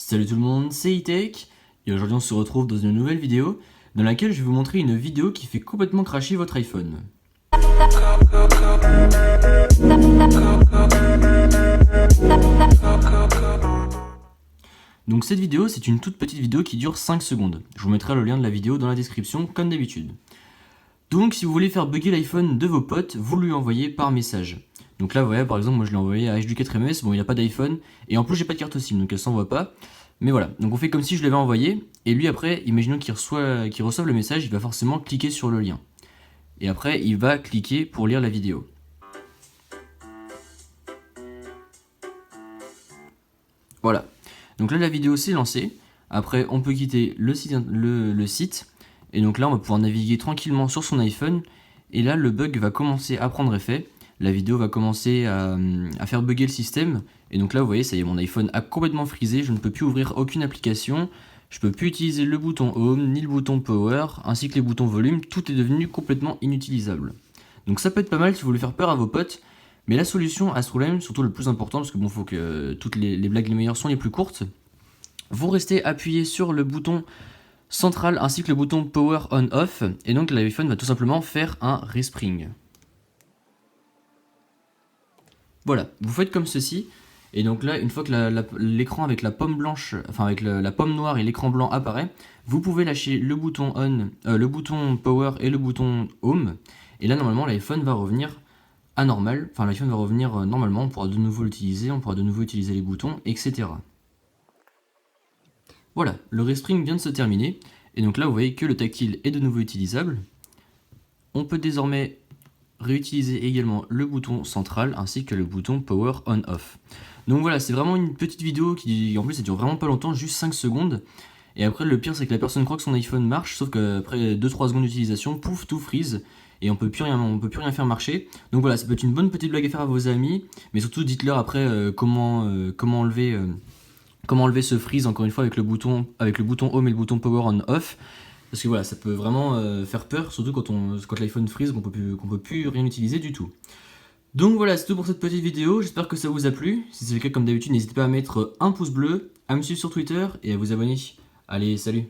Salut tout le monde, c'est E-Tech et aujourd'hui on se retrouve dans une nouvelle vidéo dans laquelle je vais vous montrer une vidéo qui fait complètement crasher votre iPhone. Donc cette vidéo c'est une toute petite vidéo qui dure 5 secondes. Je vous mettrai le lien de la vidéo dans la description comme d'habitude. Donc si vous voulez faire bugger l'iPhone de vos potes, vous lui envoyez par message. Donc là vous voyez par exemple moi je l'ai envoyé à H4MS, bon il n'y a pas d'iPhone et en plus j'ai pas de carte SIM donc elle s'envoie pas. Mais voilà, donc on fait comme si je l'avais envoyé et lui après, imaginons qu'il reçoive le message, il va forcément cliquer sur le lien. Et après il va cliquer pour lire la vidéo. Voilà, donc là la vidéo s'est lancée, après on peut quitter le site. Et donc là on va pouvoir naviguer tranquillement sur son iPhone. Et là le bug va commencer à prendre effet. La vidéo va commencer à faire bugger le système. Et donc là vous voyez ça y est, mon iPhone a complètement frisé. Je ne peux plus ouvrir aucune application. Je peux plus utiliser le bouton Home, ni le bouton Power, ainsi que les boutons volume. Tout est devenu complètement inutilisable. Donc ça peut être pas mal si vous voulez faire peur à vos potes. Mais la solution à ce problème, surtout le plus important, parce que bon faut que toutes les blagues les meilleures sont les plus courtes. Vous restez appuyé sur le bouton central ainsi que le bouton Power On Off. Et donc l'iPhone va tout simplement faire un respring. Voilà, vous faites comme ceci, et donc là, une fois que l'écran avec la pomme blanche, enfin avec la pomme noire et l'écran blanc apparaît, vous pouvez lâcher le bouton On, le bouton Power et le bouton Home, et là normalement l'iPhone va revenir à normal, enfin l'iPhone va revenir normalement, on pourra de nouveau l'utiliser, on pourra de nouveau utiliser les boutons, etc. Voilà, le respring vient de se terminer, et donc là vous voyez que le tactile est de nouveau utilisable. On peut désormais réutiliser également le bouton central ainsi que le bouton Power On Off. Donc voilà, c'est vraiment une petite vidéo qui en plus ça dure vraiment pas longtemps, juste 5 secondes. Et après le pire c'est que la personne croit que son iPhone marche, sauf qu'après 2-3 secondes d'utilisation, pouf, tout freeze et on peut plus rien faire marcher. Donc voilà, ça peut être une bonne petite blague à faire à vos amis, mais surtout dites-leur après comment enlever ce freeze encore une fois avec le bouton Home et le bouton Power On Off. Parce que voilà, ça peut vraiment faire peur, surtout quand l'iPhone freeze, qu'on peut plus rien utiliser du tout. Donc voilà, c'est tout pour cette petite vidéo, j'espère que ça vous a plu. Si c'est le cas, comme d'habitude, n'hésitez pas à mettre un pouce bleu, à me suivre sur Twitter et à vous abonner. Allez, salut!